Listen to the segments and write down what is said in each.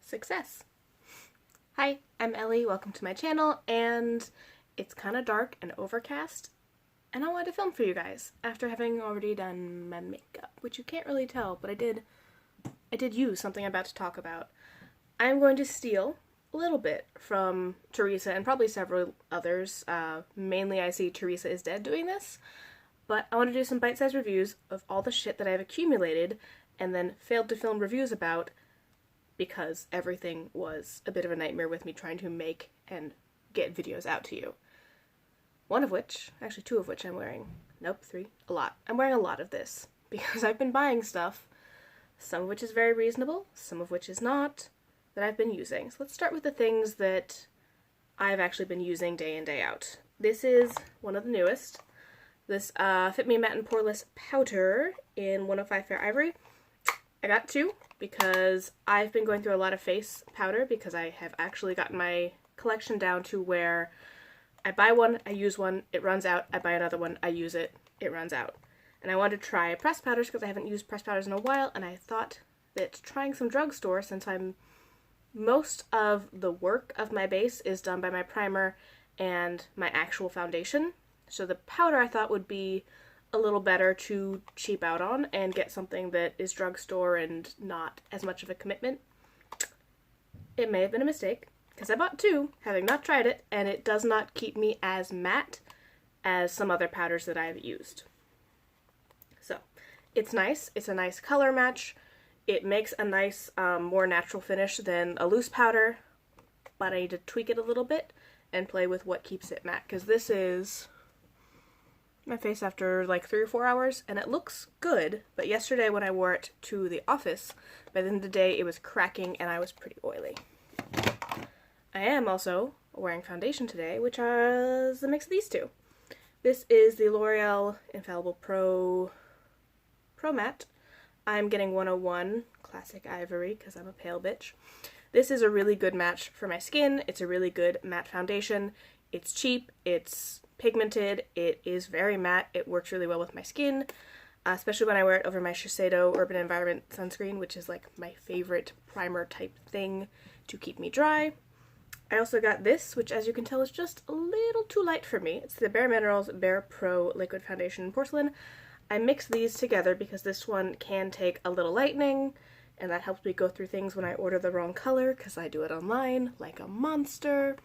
success. Hi, I'm Ellie, welcome to my channel, and it's kind of dark and overcast, and I wanted to film for you guys after having already done my makeup, which you can't really tell, but I did use something I'm about to talk about. I'm going to steal a little bit from Teresa and probably several others. Mainly I see Teresa is Dead doing this, but I want to do some bite-sized reviews of all the shit that I've accumulated and then failed to film reviews about because everything was a bit of a nightmare with me trying to make and get videos out to you. One of which, actually two of which I'm wearing. Nope, three. A lot. I'm wearing a lot of this because I've been buying stuff, some of which is very reasonable, some of which is not, that I've been using. So let's start with the things that I've actually been using day in, day out. This is one of the newest. This Fit Me Matte and Poreless Powder in 105 Fair Ivory. I got two because I've been going through a lot of face powder because I have actually gotten my collection down to where I buy one, I use one, it runs out, I buy another one, I use it, it runs out. And I wanted to try pressed powders because I haven't used pressed powders in a while, and I thought that trying some drugstore, since most of the work of my base is done by my primer and my actual foundation, so the powder I thought would be a little better to cheap out on and get something that is drugstore and not as much of a commitment. It may have been a mistake, because I bought two, having not tried it, and it does not keep me as matte as some other powders that I've used. So, it's nice. It's a nice color match. It makes a nice, more natural finish than a loose powder, but I need to tweak it a little bit and play with what keeps it matte, because this is my face after like 3 or 4 hours, and it looks good, but yesterday when I wore it to the office, by the end of the day it was cracking and I was pretty oily. I am also wearing foundation today, which is a mix of these two. This is the L'Oreal Infallible Pro Matte. I'm getting 101 Classic Ivory because I'm a pale bitch. This is a really good match for my skin. It's a really good matte foundation. It's cheap, it's pigmented, it is very matte, it works really well with my skin, especially when I wear it over my Shiseido Urban Environment sunscreen, which is like my favorite primer type thing to keep me dry. I also got this, which as you can tell is just a little too light for me. It's the Bare Minerals Bare Pro Liquid Foundation in Porcelain. I mixed these together because this one can take a little lightening, and that helps me go through things when I order the wrong color, because I do it online like a monster.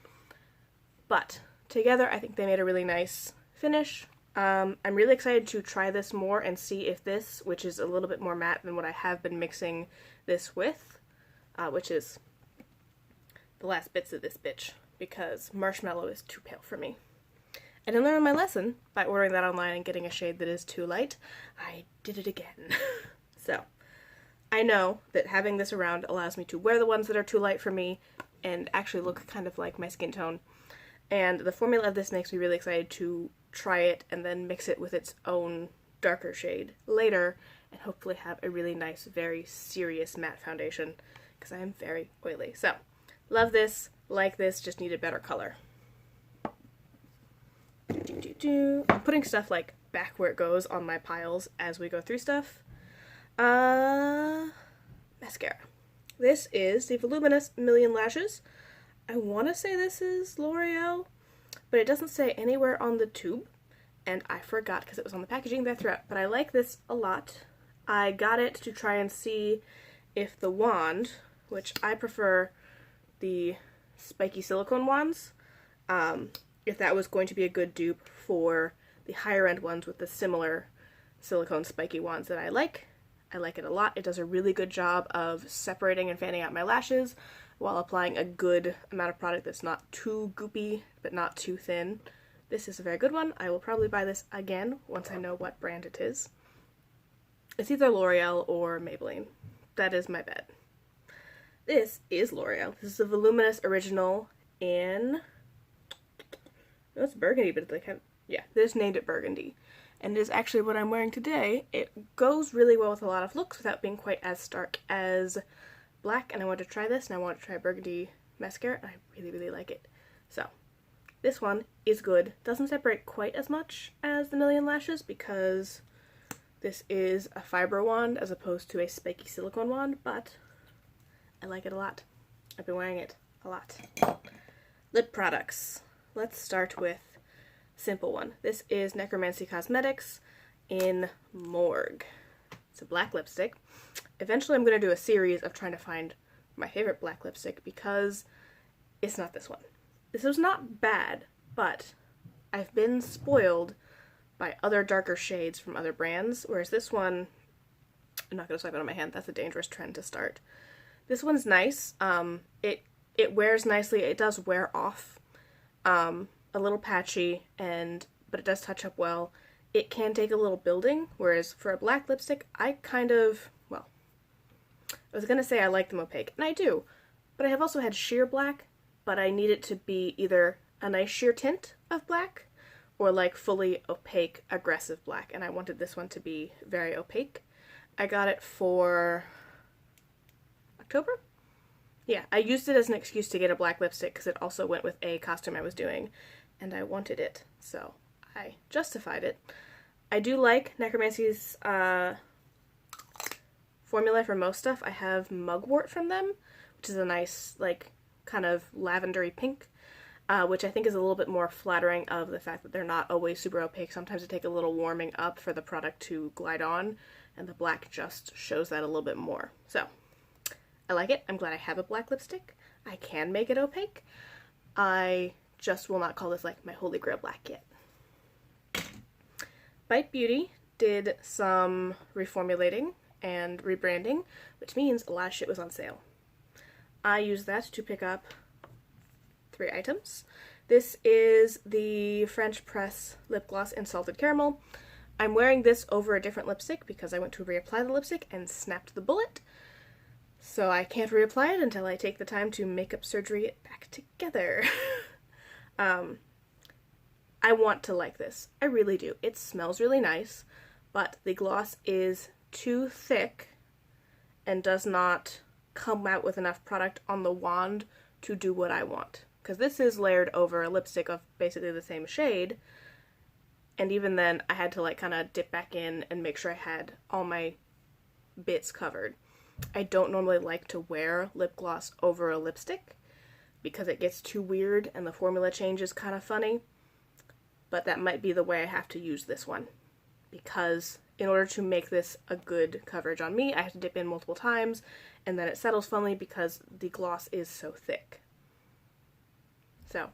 But together, I think they made a really nice finish. I'm really excited to try this more and see if this, which is a little bit more matte than what I have been mixing this with, which is the last bits of this bitch, because Marshmallow is too pale for me. I didn't learn my lesson by ordering that online and getting a shade that is too light. I did it again. So, I know that having this around allows me to wear the ones that are too light for me and actually look kind of like my skin tone. And the formula of this makes me really excited to try it and then mix it with its own darker shade later and hopefully have a really nice, very serious matte foundation because I am very oily. So, love this, like this, just need a better color. I'm putting stuff like back where it goes on my piles as we go through stuff. Mascara. This is the Voluminous Million Lashes. I want to say this is L'Oreal, but it doesn't say anywhere on the tube, and I forgot because it was on the packaging that I threw out, but I like this a lot. I got it to try and see if the wand, which I prefer the spiky silicone wands, if that was going to be a good dupe for the higher end ones with the similar silicone spiky wands that I like. I like it a lot. It does a really good job of separating and fanning out my lashes while applying a good amount of product that's not too goopy, but not too thin. This is a very good one. I will probably buy this again once I know what brand it is. It's either L'Oreal or Maybelline. That is my bet. This is L'Oreal. This is a Voluminous Original in... No, it's burgundy, but it's like... Yeah, they just named it burgundy. And it is actually what I'm wearing today. It goes really well with a lot of looks without being quite as stark as black, and I wanted to try this, and I wanted to try burgundy mascara, and I really, really like it. So, this one is good. Doesn't separate quite as much as the Million Lashes because this is a fiber wand as opposed to a spiky silicone wand, but I like it a lot. I've been wearing it a lot. Lip products. Let's start with a simple one. This is Necromancy Cosmetics in Morgue. It's a black lipstick. Eventually I'm going to do a series of trying to find my favorite black lipstick because it's not this one. This was not bad, but I've been spoiled by other darker shades from other brands, whereas this one, I'm not going to swipe it on my hand, that's a dangerous trend to start. This one's nice. It wears nicely. It does wear off. A little patchy, but it does touch up well. It can take a little building, whereas for a black lipstick, I was going to say I like them opaque, and I do, but I have also had sheer black, but I need it to be either a nice sheer tint of black or like fully opaque, aggressive black, and I wanted this one to be very opaque. I got it for October? Yeah, I used it as an excuse to get a black lipstick because it also went with a costume I was doing, and I wanted it, so I justified it. I do like Necromancy's formula for most stuff. I have Mugwort from them, which is a nice, like, kind of lavendery pink, which I think is a little bit more flattering of the fact that they're not always super opaque. Sometimes it takes a little warming up for the product to glide on, and the black just shows that a little bit more. So, I like it. I'm glad I have a black lipstick. I can make it opaque. I just will not call this, like, my holy grail black yet. Bite Beauty did some reformulating and rebranding, which means a lot of shit was on sale. I used that to pick up 3 items. This is the French Press Lip Gloss in Salted Caramel. I'm wearing this over a different lipstick because I went to reapply the lipstick and snapped the bullet. So I can't reapply it until I take the time to makeup surgery it back together. I want to like this. I really do. It smells really nice, but the gloss is too thick and does not come out with enough product on the wand to do what I want. Because this is layered over a lipstick of basically the same shade, and even then I had to like kind of dip back in and make sure I had all my bits covered. I don't normally like to wear lip gloss over a lipstick because it gets too weird and the formula change is kind of funny, but that might be the way I have to use this one, because in order to make this a good coverage on me, I have to dip in multiple times, and then it settles funny because the gloss is so thick. So,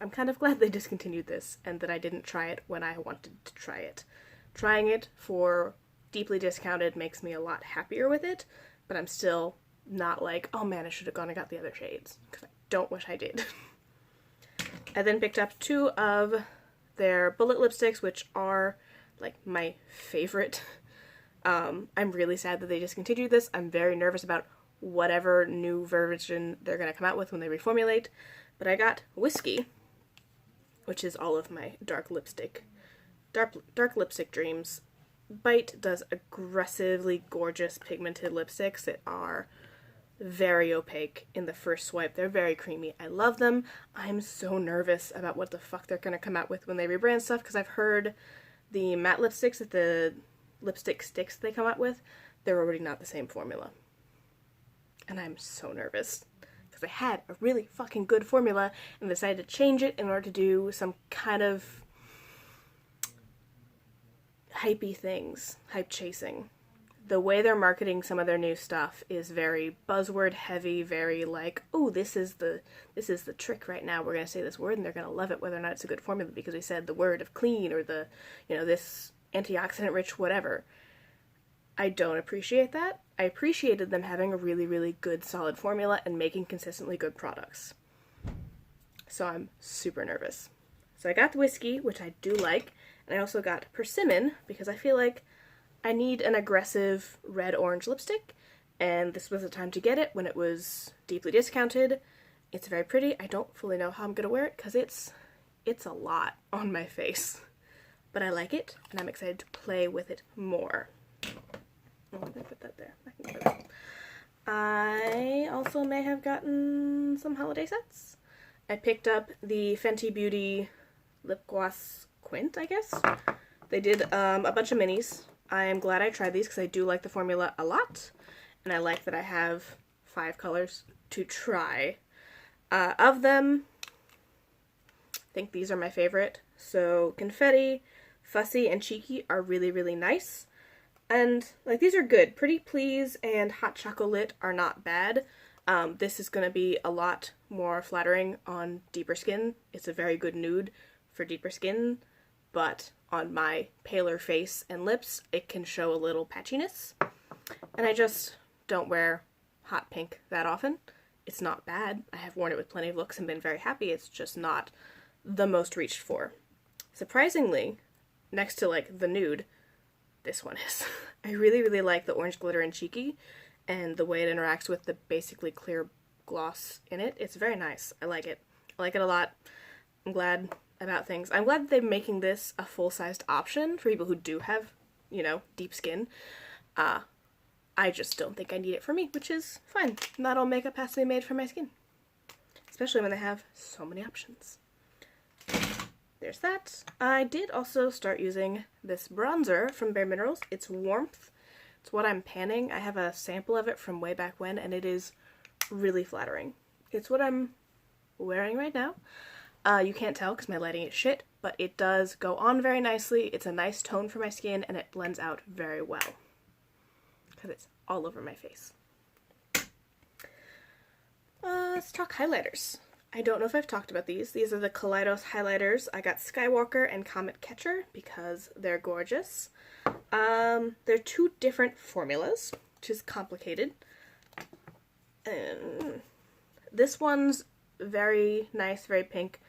I'm kind of glad they discontinued this, and that I didn't try it when I wanted to try it. Trying it for deeply discounted makes me a lot happier with it, but I'm still not like, oh man, I should have gone and got the other shades, because I don't wish I did. I then picked up 2 of their bullet lipsticks, which are like my favorite. I'm really sad that they discontinued this. I'm very nervous about whatever new version they're going to come out with when they reformulate. But I got Whiskey, which is all of my dark lipstick dreams. Bite does aggressively gorgeous pigmented lipsticks that are very opaque in the first swipe. They're very creamy. I love them. I'm so nervous about what the fuck they're going to come out with when they rebrand stuff, because I've heard the matte lipsticks, that the lipstick sticks they come out with, they're already not the same formula. And I'm so nervous, because I had a really fucking good formula and decided to change it in order to do some kind of hypey things, hype chasing. The way they're marketing some of their new stuff is very buzzword heavy, very like, oh, this is the trick right now. We're going to say this word and they're going to love it whether or not it's a good formula because we said the word of clean or the, this antioxidant rich whatever. I don't appreciate that. I appreciated them having a really, really good solid formula and making consistently good products. So I'm super nervous. So I got the Whiskey, which I do like, and I also got Persimmon because I feel like I need an aggressive red-orange lipstick, and this was the time to get it when it was deeply discounted. It's very pretty. I don't fully know how I'm going to wear it because it's a lot on my face. But I like it, and I'm excited to play with it more. Oh, I'm going to put that there. I can cover that. I also may have gotten some holiday sets. I picked up the Fenty Beauty Lip Gloss Quint, I guess. They did a bunch of minis. I am glad I tried these because I do like the formula a lot, and I like that I have 5 colors to try. Of them, I think these are my favorite. So Confetti, Fussy, and Cheeky are really, really nice. And, like, these are good. Pretty Please and Hot Chocolate are not bad. This is going to be a lot more flattering on deeper skin. It's a very good nude for deeper skin, but on my paler face and lips, it can show a little patchiness. And I just don't wear hot pink that often. It's not bad. I have worn it with plenty of looks and been very happy. It's just not the most reached for. Surprisingly, next to, like, the nude, this one is. I really, really like the orange glitter in Cheeky and the way it interacts with the basically clear gloss in it. It's very nice. I like it. I like it a lot. I'm glad about things. I'm glad that they're making this a full-sized option for people who do have, you know, deep skin. I just don't think I need it for me, which is fine. Not all makeup has to be made for my skin. Especially when they have so many options. There's that. I did also start using this bronzer from Bare Minerals. It's Warmth. It's what I'm panning. I have a sample of it from way back when, and it is really flattering. It's what I'm wearing right now. You can't tell because my lighting is shit, but it does go on very nicely. It's a nice tone for my skin, and it blends out very well. Because it's all over my face. Let's talk highlighters. I don't know if I've talked about these. These are the Kaleidos highlighters. I got Skywalker and Comet Catcher because they're gorgeous. They're 2 different formulas, which is complicated. This one's very nice, very pink.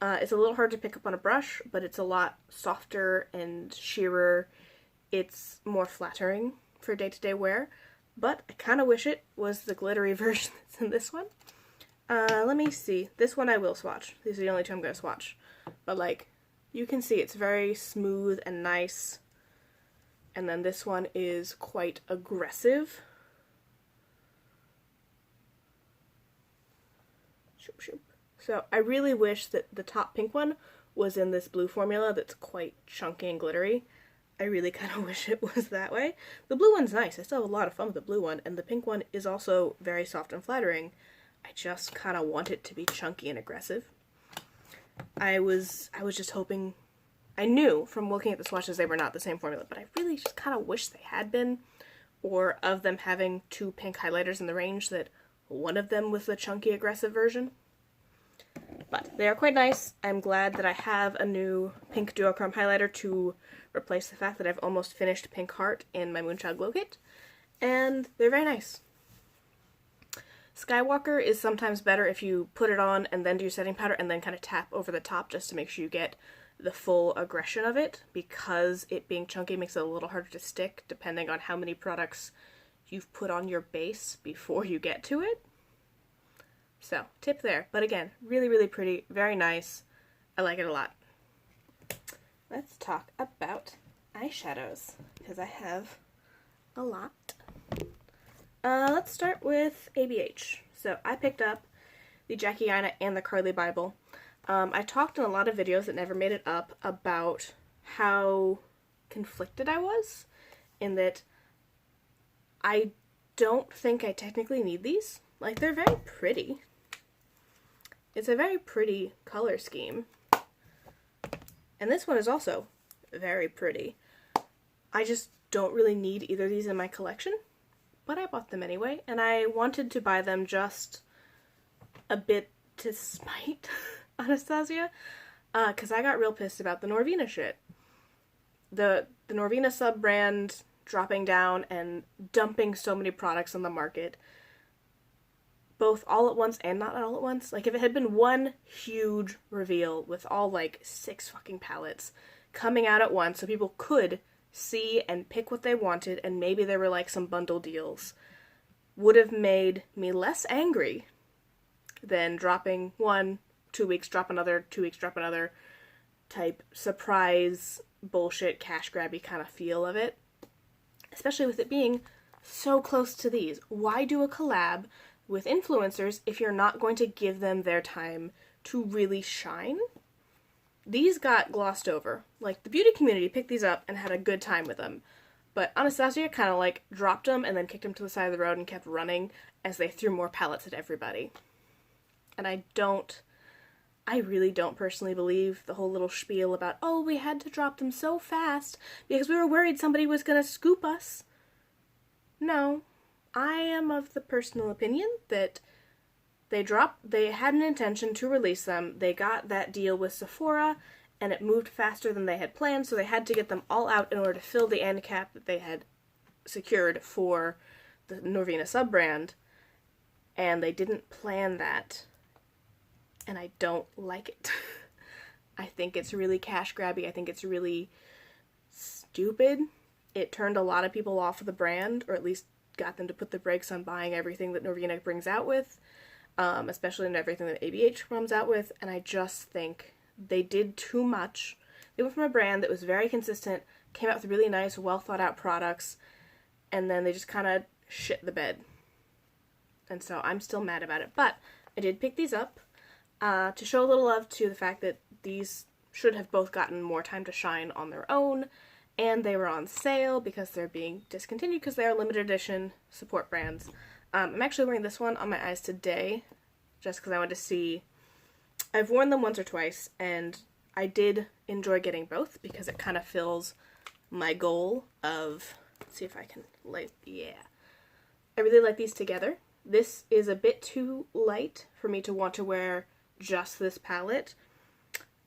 It's a little hard to pick up on a brush, but it's a lot softer and sheerer. It's more flattering for day-to-day wear, but I kind of wish it was the glittery version that's in this one. Let me see. This one I will swatch. These are the only 2 I'm going to swatch. But, like, you can see it's very smooth and nice. And then this one is quite aggressive. Shoop, shoop. So I really wish that the top pink one was in this blue formula that's quite chunky and glittery. I really kind of wish it was that way. The blue one's nice. I still have a lot of fun with the blue one. And the pink one is also very soft and flattering. I just kind of want it to be chunky and aggressive. I was just hoping, I knew from looking at the swatches they were not the same formula, but I really just kind of wish they had been, or of them having 2 pink highlighters in the range, that one of them was the chunky aggressive version. But they are quite nice. I'm glad that I have a new pink duochrome highlighter to replace the fact that I've almost finished Pink Heart in my Moonchild Glow Kit, and they're very nice. Skywalker is sometimes better if you put it on and then do your setting powder and then kind of tap over the top just to make sure you get the full aggression of it, because it being chunky makes it a little harder to stick depending on how many products you've put on your base before you get to it. So, tip there. But again, really, really pretty, very nice. I like it a lot. Let's talk about eyeshadows, because I have a lot. Let's start with ABH. So I picked up the Jackie Aina and the Carly Bible. I talked in a lot of videos that never made it up about how conflicted I was, in that I don't think I technically need these. Like, they're very pretty. It's a very pretty color scheme. And this one is also very pretty. I just don't really need either of these in my collection. But I bought them anyway, and I wanted to buy them just a bit to spite Anastasia, because I got real pissed about the Norvina shit. The Norvina sub-brand dropping down and dumping so many products on the market, both all at once and not all at once. Like, if it had been one huge reveal with all, like, 6 fucking palettes coming out at once so people could see and pick what they wanted, and maybe there were like some bundle deals, would have made me less angry than dropping 1, 2 weeks, drop another, 2 weeks, drop another type surprise bullshit cash grabby kind of feel of it. Especially with it being so close to these. Why do a collab with influencers if you're not going to give them their time to really shine? These got glossed over. Like, the beauty community picked these up and had a good time with them. But Anastasia kind of like dropped them and then kicked them to the side of the road and kept running as they threw more pallets at everybody. And I really don't personally believe the whole little spiel about, oh, we had to drop them so fast because we were worried somebody was going to scoop us. No, I am of the personal opinion that they had an intention to release them. They got that deal with Sephora, and it moved faster than they had planned, so they had to get them all out in order to fill the end cap that they had secured for the Norvina sub-brand, and they didn't plan that, and I don't like it. I think it's really cash grabby. I think it's really stupid. It turned a lot of people off of the brand, or at least got them to put the brakes on buying everything that Norvina brings out with, especially in everything that ABH comes out with, and I just think they did too much. They went from a brand that was very consistent, came out with really nice, well thought out products, and then they just kind of shit the bed. And so I'm still mad about it. But I did pick these up to show a little love to the fact that these should have both gotten more time to shine on their own, and they were on sale because they're being discontinued because they are limited edition support brands. I'm actually wearing this one on my eyes today just because I wanted to see. I've worn them once or twice, and I did enjoy getting both because it kind of fills my goal of, let's see if I can light, yeah. I really like these together. This is a bit too light for me to want to wear just this palette,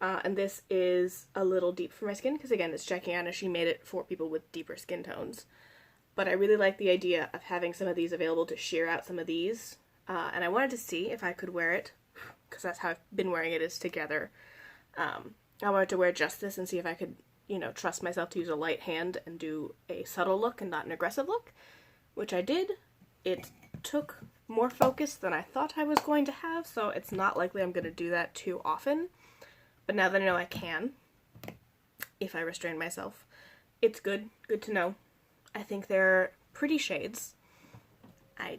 and this is a little deep for my skin because, again, it's Jackie Anna. She made it for people with deeper skin tones. But I really like the idea of having some of these available to sheer out some of these, and I wanted to see if I could wear it, because that's how I've been wearing it, is together. I wanted to wear just this and see if I could, trust myself to use a light hand and do a subtle look and not an aggressive look, which I did. It took more focus than I thought I was going to have, so it's not likely I'm going to do that too often. But now that I know I can, if I restrain myself, it's good to know. I think they're pretty shades. I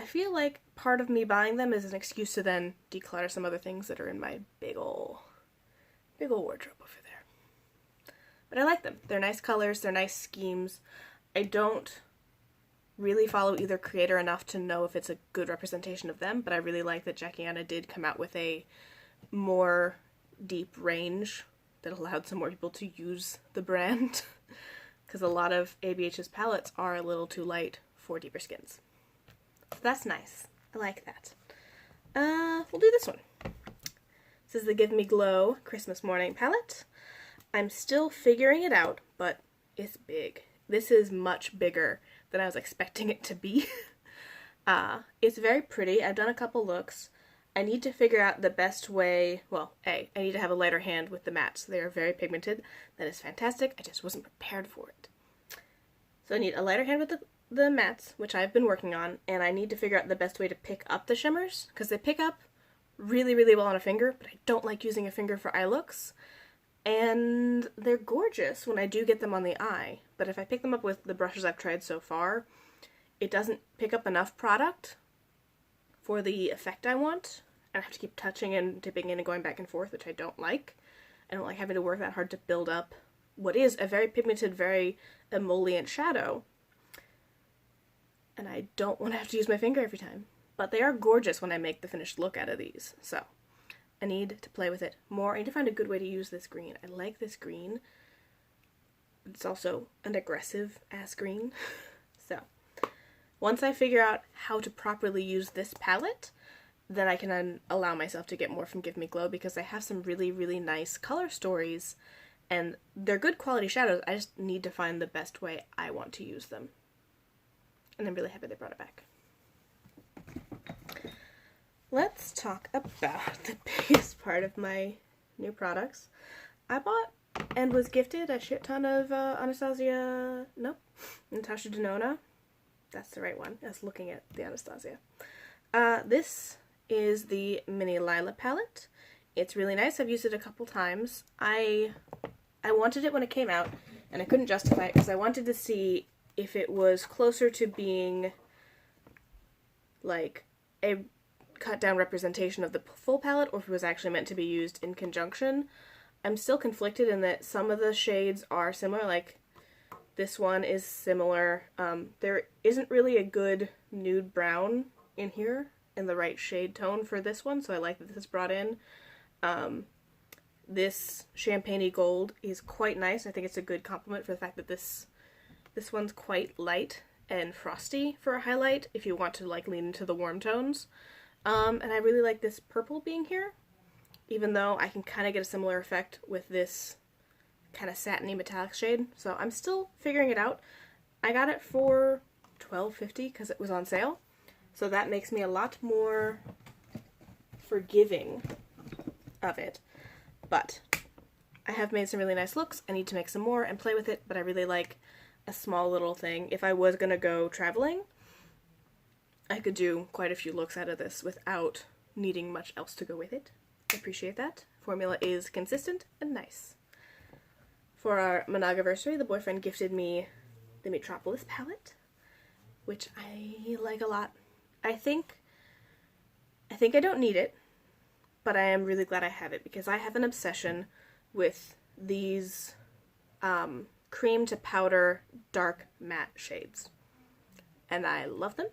feel like part of me buying them is an excuse to then declutter some other things that are in my big ol' wardrobe over there. But I like them. They're nice colors, they're nice schemes. I don't really follow either creator enough to know if it's a good representation of them, but I really like that Jackie Anna did come out with a more deep range that allowed some more people to use the brand, because a lot of ABH's palettes are a little too light for deeper skins. So that's nice. I like that. We'll do this one. This is the Give Me Glow Christmas Morning palette. I'm still figuring it out, but it's big. This is much bigger than I was expecting it to be. It's very pretty. I've done a couple looks. I need to figure out the best way. Well, I need to have a lighter hand with the mattes. They are very pigmented. That is fantastic. I just wasn't prepared for it. So I need a lighter hand with the mattes, which I've been working on, and I need to figure out the best way to pick up the shimmers, because they pick up really, really well on a finger, but I don't like using a finger for eye looks. And they're gorgeous when I do get them on the eye, but if I pick them up with the brushes I've tried so far, it doesn't pick up enough product for the effect I want. I have to keep touching and dipping in and going back and forth, which I don't like. I don't like having to work that hard to build up what is a very pigmented, very emollient shadow. And I don't want to have to use my finger every time. But they are gorgeous when I make the finished look out of these. So I need to play with it more. I need to find a good way to use this green. I like this green. But it's also an aggressive ass green. So once I figure out how to properly use this palette, then I can then allow myself to get more from Give Me Glow, because they have some really, really nice color stories. And they're good quality shadows. I just need to find the best way I want to use them. And I'm really happy they brought it back. Let's talk about the biggest part of my new products. I bought and was gifted a shit ton of Natasha Denona. That's the right one. I was looking at the Anastasia. This is the Mini Lila palette. It's really nice. I've used it a couple times. I wanted it when it came out, and I couldn't justify it because I wanted to see if it was closer to being like a cut down representation of the full palette, or if it was actually meant to be used in conjunction. I'm still conflicted in that some of the shades are similar, like This one is similar. There isn't really a good nude brown in here in the right shade tone for this one, so I like that this is brought in. This champagne-y gold is quite nice. I think it's a good compliment for the fact that this one's quite light and frosty for a highlight if you want to like lean into the warm tones. And I really like this purple being here, even though I can kind of get a similar effect with this kind of satiny metallic shade. So I'm still figuring it out. I got it for $12.50 because it was on sale. So that makes me a lot more forgiving of it. But I have made some really nice looks. I need to make some more and play with it, but I really like a small little thing. If I was going to go traveling, I could do quite a few looks out of this without needing much else to go with it. I appreciate that. Formula is consistent and nice. For our Monogaversary, the boyfriend gifted me the Metropolis palette, which I like a lot. I think I don't need it, but I am really glad I have it because I have an obsession with these cream to powder dark matte shades, and I love them.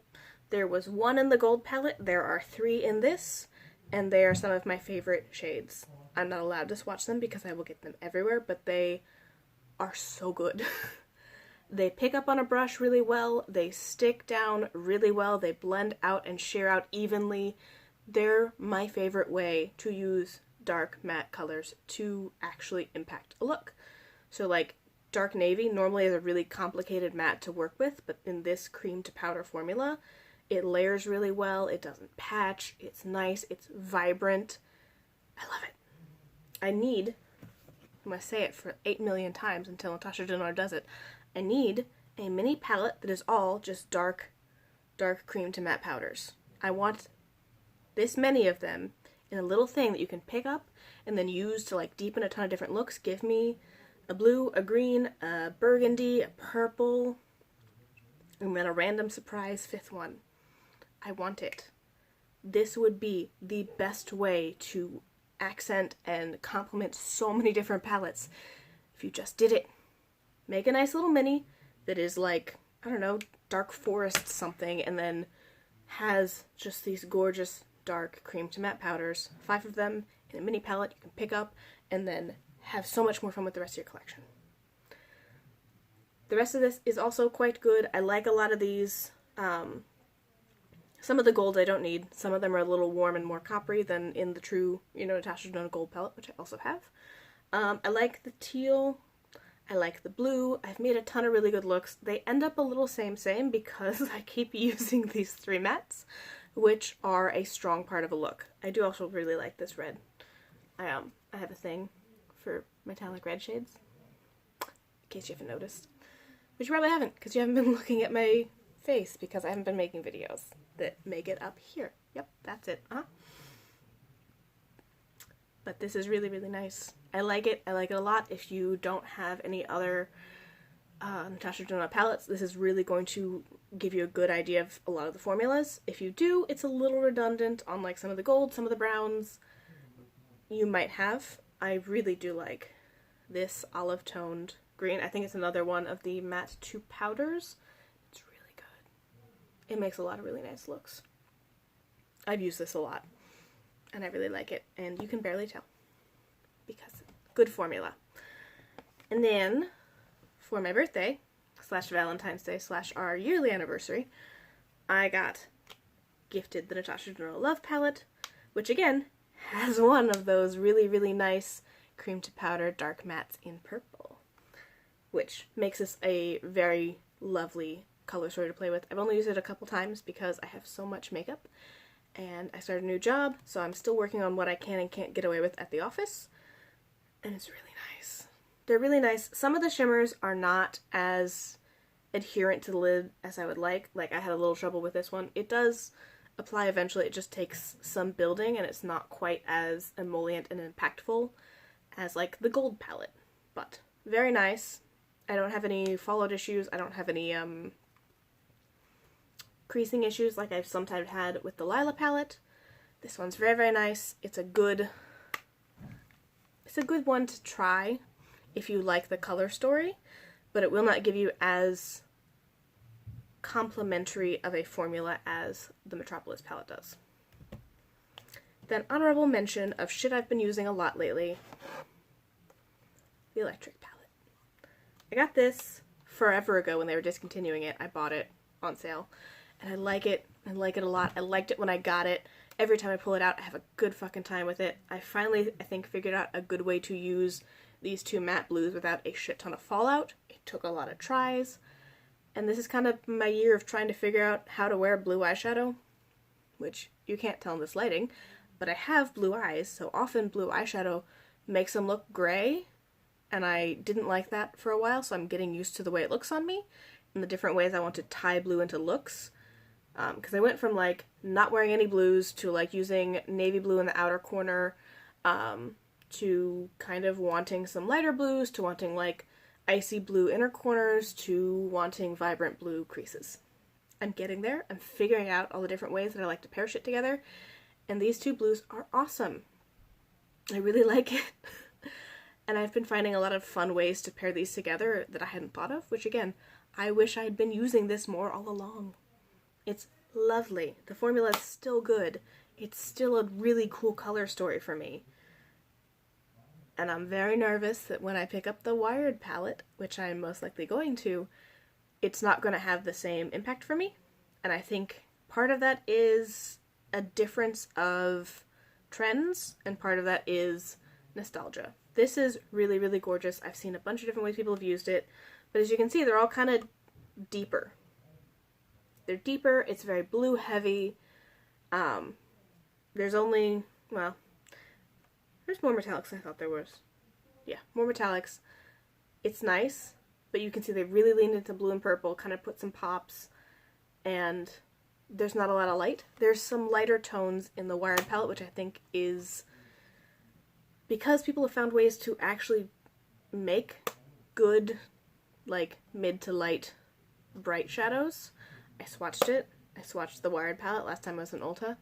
There was one in the gold palette, there are 3 in this, and they are some of my favorite shades. I'm not allowed to swatch them because I will get them everywhere, but they are so good. They pick up on a brush really well, they stick down really well, they blend out and sheer out evenly. They're my favorite way to use dark matte colors to actually impact a look. So like dark navy normally is a really complicated matte to work with, but in this cream to powder formula, it layers really well, it doesn't patch, it's nice, it's vibrant. I love it. I'm going to say it for 8 million times until Natasha Denard does it. I need a mini palette that is all just dark cream to matte powders. I want this many of them in a little thing that you can pick up and then use to like deepen a ton of different looks. Give me a blue, a green, a burgundy, a purple, and then a random surprise 5th one. I want it. This would be the best way to accent and complement so many different palettes if you just did it. Make a nice little mini that is like, I don't know, dark forest something, and then has just these gorgeous dark cream to matte powders, 5 of them in a mini palette you can pick up, and then have so much more fun with the rest of your collection. The rest of this is also quite good. I like a lot of these. Some of the gold I don't need. Some of them are a little warm and more coppery than in the true, Natasha Denona gold palette, which I also have. I like the teal. I like the blue. I've made a ton of really good looks. They end up a little same because I keep using these 3 mattes, which are a strong part of a look. I do also really like this red. I have a thing for metallic red shades, in case you haven't noticed. Which you probably haven't, because you haven't been looking at my face, because I haven't been making videos that make it up here. Yep, that's it. But this is really, really nice. I like it. I like it a lot. If you don't have any other Natasha Denona palettes, this is really going to give you a good idea of a lot of the formulas. If you do, it's a little redundant on like some of the gold, some of the browns you might have. I really do like this olive toned green. I think it's another one of the matte to powders. It's really good. It makes a lot of really nice looks. I've used this a lot, and I really like it, and you can barely tell because good formula. And then for my birthday / Valentine's Day / our yearly anniversary, I got gifted the Natasha Denona Love palette, which again has one of those really, really nice cream to powder dark mattes in purple, which makes this a very lovely color story to play with. I've only used it a couple times because I have so much makeup and I started a new job, so I'm still working on what I can and can't get away with at the office, and it's really nice. They're really nice. Some of the shimmers are not as adherent to the lid as I would like. Like, I had a little trouble with this one. It does apply eventually, it just takes some building, and it's not quite as emollient and impactful as, like, the gold palette. But very nice. I don't have any fallout issues. I don't have any, creasing issues like I've sometimes had with the Lila palette. This one's very, very nice. It's a good one to try if you like the color story, but it will not give you as complementary of a formula as the Metropolis palette does. Then honorable mention of shit I've been using a lot lately, the electric palette. I got this forever ago when they were discontinuing it. I bought it on sale, and I like it. I like it a lot. I liked it when I got it. Every time I pull it out, I have a good fucking time with it. I finally, I think, figured out a good way to use these two matte blues without a shit ton of fallout. It took a lot of tries, and this is kind of my year of trying to figure out how to wear blue eyeshadow, which you can't tell in this lighting, but I have blue eyes, so often blue eyeshadow makes them look gray, and I didn't like that for a while, so I'm getting used to the way it looks on me and the different ways I want to tie blue into looks. Because I went from, like, not wearing any blues to, like, using navy blue in the outer corner, to kind of wanting some lighter blues, to wanting, like, icy blue inner corners, to wanting vibrant blue creases. I'm getting there. I'm figuring out all the different ways that I like to pair shit together, and these two blues are awesome. I really like it. And I've been finding a lot of fun ways to pair these together that I hadn't thought of, which, again, I wish I'd been using this more all along. It's lovely. The formula is still good. It's still a really cool color story for me. And I'm very nervous that when I pick up the Wired palette, which I'm most likely going to, it's not going to have the same impact for me. And I think part of that is a difference of trends, and part of that is nostalgia. This is really, really gorgeous. I've seen a bunch of different ways people have used it, but as you can see, they're all kind of deeper. They're deeper, it's very blue heavy. There's only, well, there's more metallics than I thought there was. Yeah, more metallics. It's nice, but you can see they really leaned into blue and purple, kind of put some pops, and there's not a lot of light. There's some lighter tones in the Wired palette, which I think is because people have found ways to actually make good, like, mid to light bright shadows. I swatched it. I swatched the Wired palette last time I was in Ulta,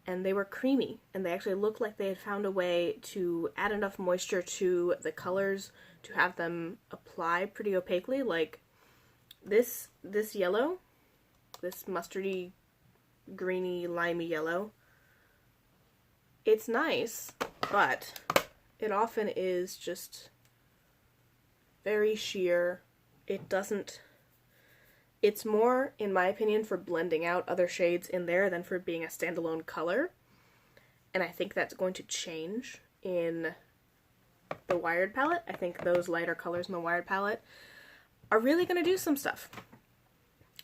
and they were creamy, and they actually looked like they had found a way to add enough moisture to the colors to have them apply pretty opaquely. Like, this yellow, this mustardy, greeny, limey yellow, it's nice, but it often is just very sheer. It doesn't... It's more, in my opinion, for blending out other shades in there than for being a standalone color. And I think that's going to change in the Wired palette. I think those lighter colors in the Wired palette are really going to do some stuff.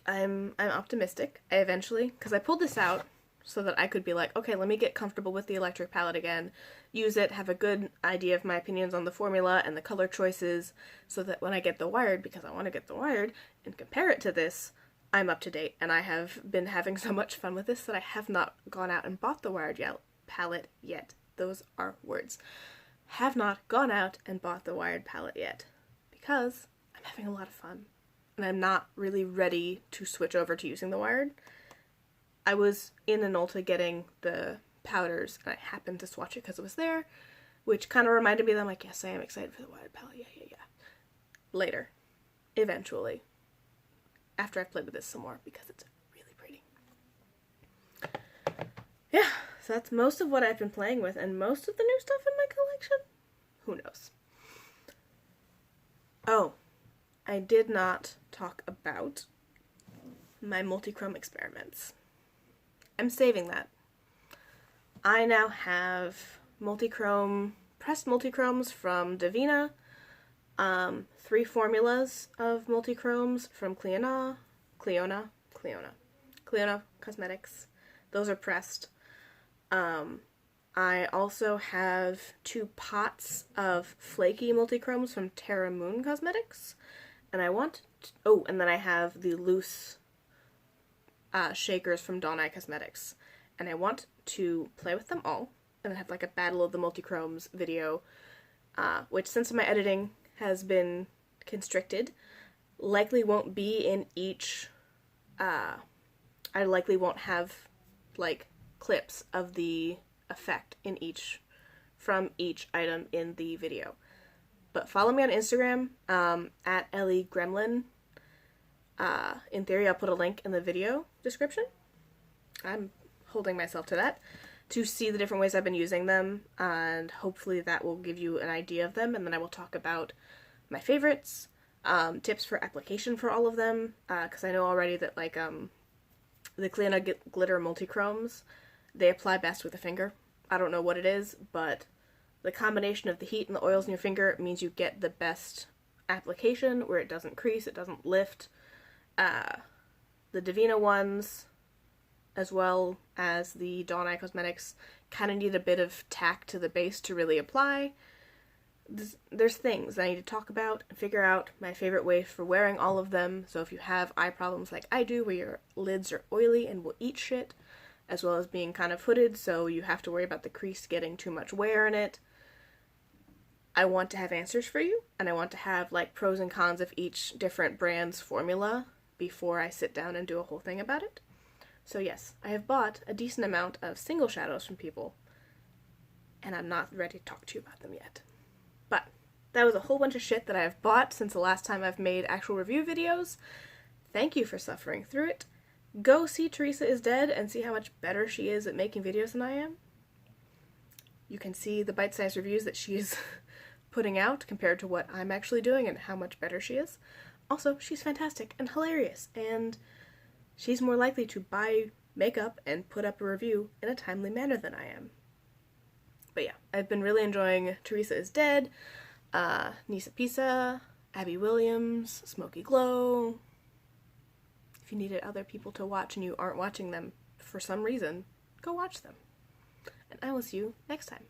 I'm optimistic. I eventually, because I pulled this out so that I could be like, okay, let me get comfortable with the electric palette again, use it, have a good idea of my opinions on the formula and the color choices, so that when I get the Wired, because I want to get the Wired, and compare it to this, I'm up to date. And I have been having so much fun with this that I have not gone out and bought the Wired palette yet. Those are words. Have not gone out and bought the Wired palette yet, because I'm having a lot of fun. And I'm not really ready to switch over to using the Wired. I was in an Ulta getting the powders, and I happened to swatch it because it was there, which kind of reminded me that I'm like, yes, I am excited for the Wired palette, yeah. Later. Eventually. After I've played with this some more, because it's really pretty. Yeah, so that's most of what I've been playing with, and most of the new stuff in my collection? Who knows? Oh, I did not talk about my multi-chrome experiments. I'm saving that. I now have pressed multi-chromes from Davina, 3 formulas of multi-chromes from Cliona Cosmetics. Those are pressed. I also have 2 pots of flaky multi-chromes from Terra Moon Cosmetics. And and then I have the loose shakers from Dawn Eye Cosmetics. And I want to play with them all, and then have like a Battle of the Multi-Chromes video, which, since my editing has been constricted, likely won't be in each, I likely won't have, like, clips of the effect from each item in the video. But follow me on Instagram, at Ellie Gremlin. In theory, I'll put a link in the video description. I'm holding myself to that, to see the different ways I've been using them, and hopefully that will give you an idea of them, and then I will talk about my favorites, tips for application for all of them, because I know already that, like, the Cliona Glitter Multichromes, they apply best with a finger. I don't know what it is, but the combination of the heat and the oils in your finger means you get the best application, where it doesn't crease, it doesn't lift. The Divina ones, as well as the Dawn Eye Cosmetics, kind of need a bit of tack to the base to really apply. There's things I need to talk about and figure out my favorite way for wearing all of them. So if you have eye problems like I do, where your lids are oily and will eat shit, as well as being kind of hooded, so you have to worry about the crease getting too much wear in it, I want to have answers for you, and I want to have, like, pros and cons of each different brand's formula before I sit down and do a whole thing about it. So yes, I have bought a decent amount of single shadows from people, and I'm not ready to talk to you about them yet. But that was a whole bunch of shit that I have bought since the last time I've made actual review videos. Thank you for suffering through it. Go see Teresa is Dead and see how much better she is at making videos than I am. You can see the bite-sized reviews that she's putting out compared to what I'm actually doing and how much better she is. Also, she's fantastic and hilarious, and she's more likely to buy makeup and put up a review in a timely manner than I am. But yeah, I've been really enjoying Teresa is Dead, Nisa Pisa, Abby Williams, Smoky Glow. If you needed other people to watch and you aren't watching them for some reason, go watch them. And I will see you next time.